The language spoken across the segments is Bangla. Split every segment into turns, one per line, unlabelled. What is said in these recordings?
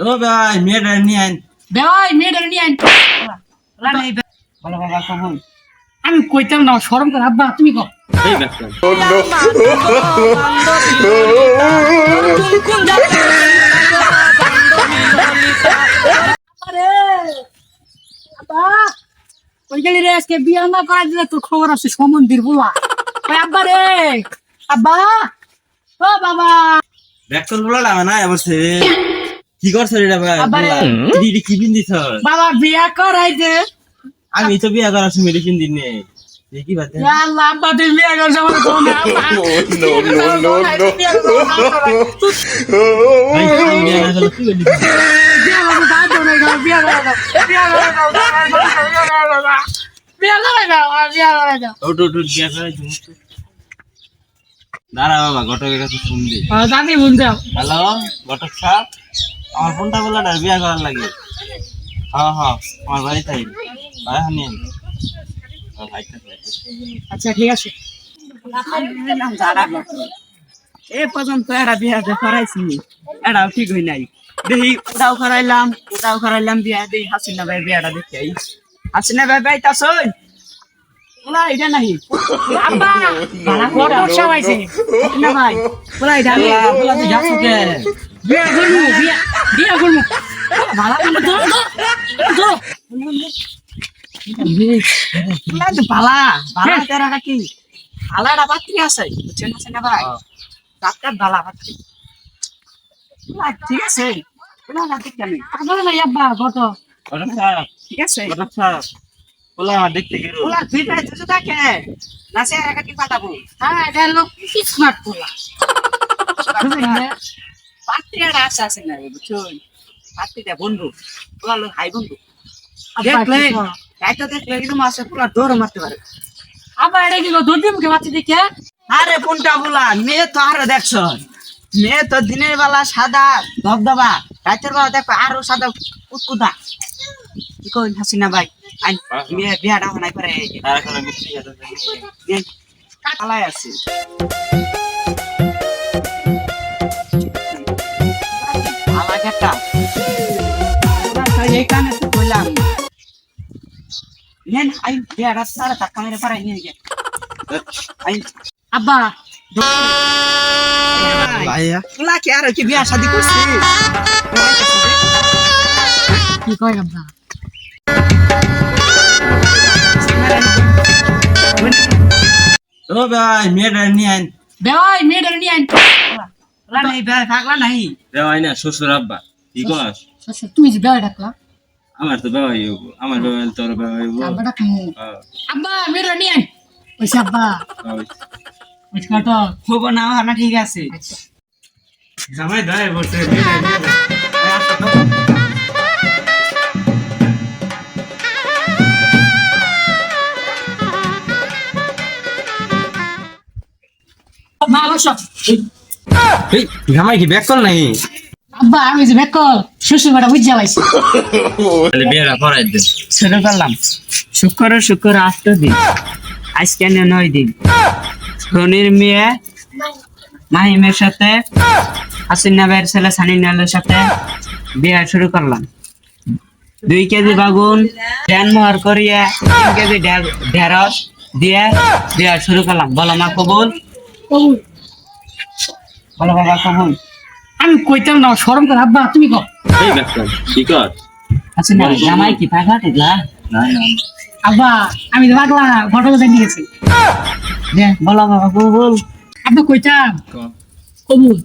ও ভাই মেয়েটা নিয়ে আইন।
ভাই মেয়েটা নিয়ে আইন।
বলো বাবা কবুল।
আমি কইতাম না, শরম করে। আব্বা তুমি কও।
এই ব্যাপার
আরে আব্বা ওই গেলি রে, আজকে বিয়া না করা দিলে তোর খবর আছে সমন্দির বলা। ওই আব্বা রে, আব্বা ও বাবা।
ব্যাকল বলা লাগে না এবছর কি করছ রে ভাই?
আব্বা রে।
দিদি কি পিন দিছ?
বাবা বিয়া করাই দে।
আমি তো বিয়া করার সময় মেডিসিন দিন নে দেখি বাদ
ইয়া আল্লাহ, আব্বা তুই বিয়া করছ আমার কোন না।
ভাই বিয়া না করলে তুই বলি
বিয়া করব তা তো না, বিয়া করে দাও, বিয়া করে দাও, বিয়া করে দাও, বিয়া করে দাও।
ওট বিয়া করে দিমু। দাঁড়া বাবা ঘটকের কাছে ফোন দি।
জানি বুঝতাম।
হ্যালো ঘটক সাহেব, আমার ফোনটা বললা না বিয়া করার লাগে। হ্যাঁ হ্যাঁ আমার বাড়ি তাই ভাই হানি
আচ্ছা ঠিক আছে।
এ পর্যন্ত এরা বিয়া করাইছি, এটাও ঠিক হই নাই। দেখি ওটাও করাইলাম বিয়া। দেখি হাসিনা ভাই বিয়াটা দেখতে আই। হাসিনা ভাই ভাই তাস ওলা এটা নাহি
আব্বা বালা বড় সমস্যা হইছে।
হাসিনা ভাই ওলা এটা
বলা তুই যাচ্ছ কে?
বিয়া করব, বিয়া করব। বালা কিন্তু ধরো ধরো।
ওলা তো বালা তেরাটা কি বালাটা পাত্রী আছে বুঝছেন হাসিনা ভাই? ডাক্তার বালা পাত্রী ওলা ঠিক আছে। ওলা না ঠিক জানি
আব্বা না আব্বা কত
ঘটক সাহেব,
ঠিক আছে।
ঘটক সাহেব বলা দেখতে গেল।
ওলা দুই ভাই দুটো থাকে না, সে একা কি পাঠাবো?
হ্যাঁ এটা লোক স্মার্ট পোলা।
পাত্রীরা আছে না বুঝছেন? পাত্রীটা বন্ধু ওলা লোক হাই বন্ধু
আব্বা
দেখলে এটা দেখলে কিন্তু মাসে পুরা দৌড় মারতে পারে।
আব্বা এটা কি দূর দিমকে বাচ্চা দেখে?
আরে কোনটা বলা মেয়ে তো আরো দেখছ, মেয়ে তো দিনের বেলা সাদা ধবধবা, রাতের বেলা দেখো আরো সাদা কুতকুতা। কি কই হাসিনা ভাই আই মেয়ে বিয়াটা হনাই করে
আর এখন মিষ্টি খেতে
কাটালাই আছে। ভালা একটা এইখানে তো বললাম নেন আই বিয়াটা সারা টাকা মেরে পারাই নিয়ে গে আই
আব্বা
ভাইয়া
ওলা কি আর কি বিয়া শাদি করছি?
কি কয় আব্বা?
ও ভাই মেয়েটা নিয়ে আইন।
ভাই মেয়েটা নিয়ে আইন।
ওলা নাই বিয়া থাকলা নাই।
দেওয়াই না শ্বশুর আব্বা কি কস?
তুমি যে ভাই ডাকলা,
আমার তো বেওয়াই হইব, আমার বেওয়াই তোর বেওয়াই হইব।
আব্বা ডাকমু। আব্বা মেয়েটা নিয়ে আইন। ওইসে আব্বা ওই কত
হবো না না ঠিক আছে।
জামাই দায় বসে
মা বসো।
জামাই কি ব্যাক কল নাই?
আব্বা আমি যে বেকল শ্বশুর বাড়া বুঝা পাইছি।
তাহলে বিয়েটা করাই দে।
শুরু করলাম শুক্র 8 দিন, আজকে 9 দিন। রনির মেয়ে মাহিমের সাথে হাসিনা ভাইয়ের ছেলে সানিনালের সাথে বিয়ে শুরু করলাম। 2 কেজি বাগুন ধ্যান মোহর করিয়ে 3 কেজি ঢেঁড়স দিয়ে বিয়ে শুরু করলাম। বলো মা কবুল,
কবুল।
বলো বাবা কবুল।
আমি কইতাম না, শরম করে। আব্বা তুমি কও।
এই ব্যাপার কি কর?
হাসিনা জামাই কি পাখা টিকলা?
না না
আব্বা আমি তো পাগলা না, ঘটক জানি গেছি।
বলো বাবা কবুল।
আব্বা কইতাম কবুল।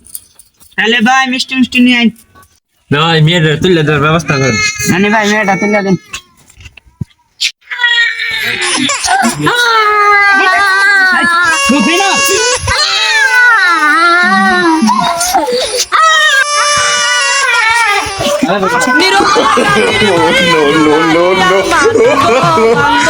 তাহলে ভাই মিষ্টি মিষ্টি নিয়ে আই।
ভাই মেয়েদের তুলে দেওয়ার ব্যবস্থা কর।
নানি ভাই মেয়েটা তুলে দিন।
আরে
No, no, no, no, no.